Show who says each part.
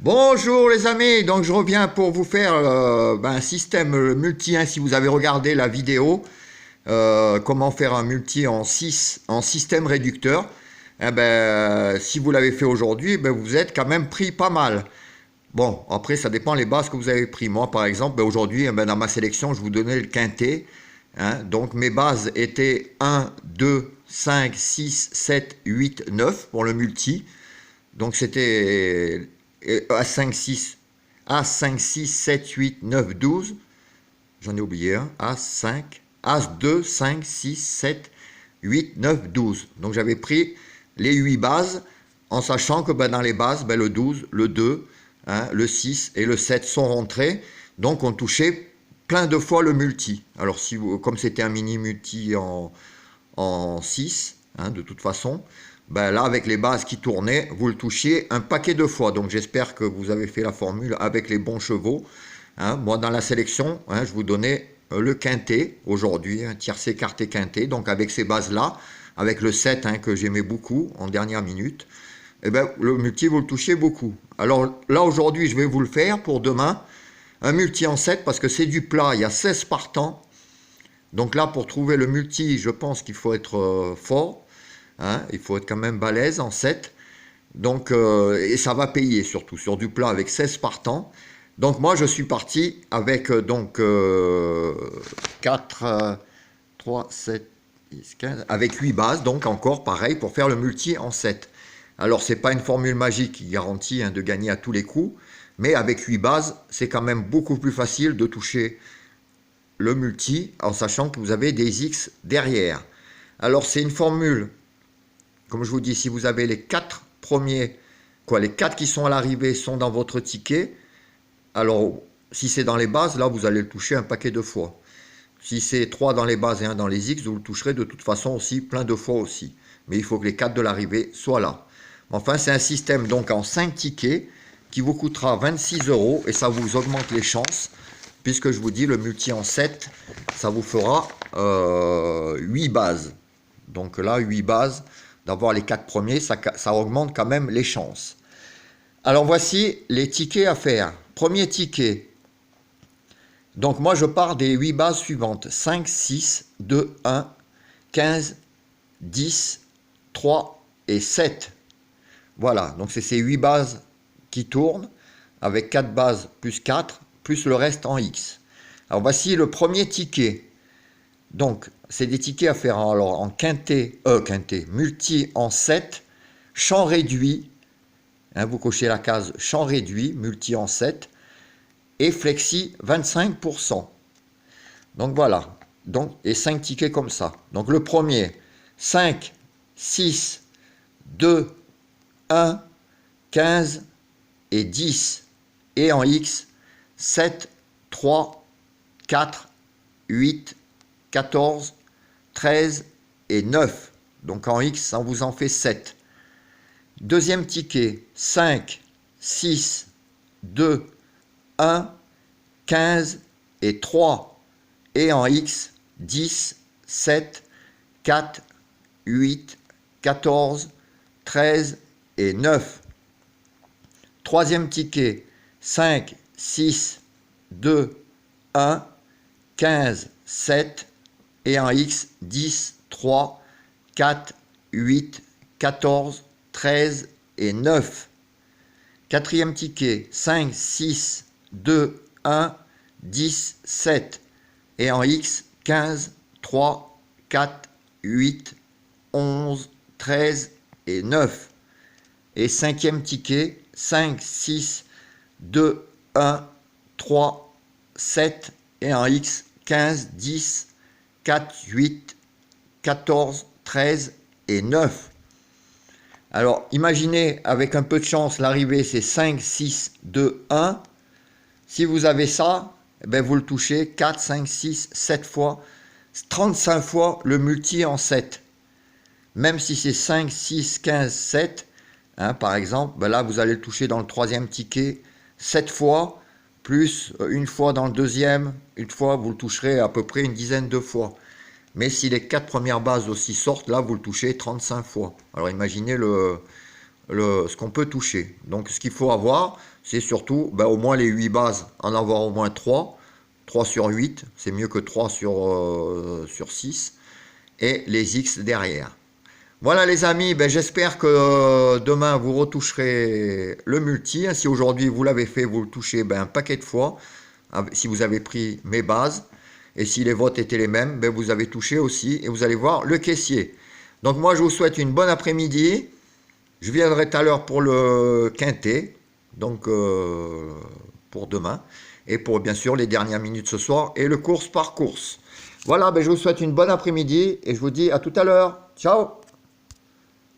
Speaker 1: Bonjour les amis, donc je reviens pour vous faire un système multi, hein, si vous avez regardé la vidéo, comment faire un multi en 6 en système réducteur. Si vous l'avez fait aujourd'hui, vous êtes quand même pris pas mal. Bon, après ça dépend les bases que vous avez pris. Moi par exemple, aujourd'hui dans ma sélection je vous donnais le quintet, hein. Donc mes bases étaient 1, 2, 5, 6, 7, 8, 9 pour le multi. Donc c'était A5, 6, 7, 8, 9, 12. J'en ai oublié un. A5, As2, 5, 6, 7, 8, 9, 12. Donc j'avais pris les 8 bases en sachant que dans les bases, le 12, le 2, hein, le 6 et le 7 sont rentrés. Donc on touchait plein de fois le multi. Alors si vous, comme c'était un mini multi en 6, hein, de toute façon, là avec les bases qui tournaient, vous le touchiez un paquet de fois. Donc j'espère que vous avez fait la formule avec les bons chevaux, hein. Moi dans la sélection, hein, je vous donnais le quintet aujourd'hui, un tiercé quarté quintet, donc avec ces bases là, avec le 7, hein, que j'aimais beaucoup en dernière minute, le multi vous le touchez beaucoup. Alors là aujourd'hui je vais vous le faire pour demain, un multi en 7 parce que c'est du plat, il y a 16 partants. Donc là, pour trouver le multi, je pense qu'il faut être fort, hein, il faut être quand même balèze en 7. Donc, et ça va payer surtout sur du plat avec 16 partants. Donc moi, je suis parti avec 4, 3, 7, 10, 15, avec 8 bases, donc encore pareil pour faire le multi en 7. Alors, c'est pas une formule magique qui garantit, hein, de gagner à tous les coups, mais avec 8 bases, c'est quand même beaucoup plus facile de toucher le multi en sachant que vous avez des X derrière. Alors c'est une formule, comme je vous dis, si vous avez les 4 premiers, les 4 qui sont à l'arrivée sont dans votre ticket, alors si c'est dans les bases, là vous allez le toucher un paquet de fois. Si c'est 3 dans les bases et 1 dans les X, vous le toucherez de toute façon aussi plein de fois aussi. Mais il faut que les 4 de l'arrivée soient là. Enfin, c'est un système donc en 5 tickets qui vous coûtera 26 € et ça vous augmente les chances. Puisque je vous dis, le multi en 7, ça vous fera 8 bases. Donc là, 8 bases, d'avoir les 4 premiers, ça augmente quand même les chances. Alors voici les tickets à faire. Premier ticket. Donc moi, je pars des 8 bases suivantes. 5, 6, 2, 1, 15, 10, 3 et 7. Voilà, donc c'est ces 8 bases qui tournent, avec 4 bases plus 4, plus le reste en X. Alors voici le premier ticket. Donc c'est des tickets à faire alors en quintet, multi en 7, champ réduit, hein, vous cochez la case champ réduit, multi en 7, et flexi 25%. Donc voilà, donc, et 5 tickets comme ça. Donc le premier, 5, 6, 2, 1, 15 et 10. Et en X, 7, 3, 4, 8, 14, 13 et 9. Donc en X, ça vous en fait 7. Deuxième ticket, 5, 6, 2, 1, 15 et 3. Et en X, 10, 7, 4, 8, 14, 13 et 9. Troisième ticket, 5, 6, 2, 1, 15, 7 et en X, 10, 3, 4, 8, 14, 13 et 9. Quatrième ticket, 5, 6, 2, 1, 10, 7 et en X, 15, 3, 4, 8, 11, 13 et 9. Et cinquième ticket, 5, 6, 2, 1, 3, 7 et en X, 15, 10, 4, 8, 14, 13 et 9. Alors imaginez avec un peu de chance, l'arrivée c'est 5, 6, 2, 1. Si vous avez ça, vous le touchez 4, 5, 6, 7 fois, 35 fois le multi en 7. Même si c'est 5, 6, 15, 7, hein, par exemple, là vous allez le toucher dans le troisième ticket 7 fois, plus une fois dans le deuxième, une fois vous le toucherez à peu près une dizaine de fois. Mais si les 4 premières bases aussi sortent, là vous le touchez 35 fois. Alors imaginez ce qu'on peut toucher. Donc ce qu'il faut avoir, c'est surtout au moins les 8 bases, en avoir au moins 3. 3 sur 8, c'est mieux que 3 sur 6. Et les X derrière. Voilà les amis, j'espère que demain vous retoucherez le multi. Si aujourd'hui vous l'avez fait, vous le touchez un paquet de fois. Si vous avez pris mes bases. Et si les votes étaient les mêmes, vous avez touché aussi. Et vous allez voir le caissier. Donc moi je vous souhaite une bonne après-midi. Je viendrai tout à l'heure pour le quintet. Donc pour demain. Et pour bien sûr les dernières minutes ce soir. Et le course par course. Voilà, je vous souhaite une bonne après-midi. Et je vous dis à tout à l'heure. Ciao!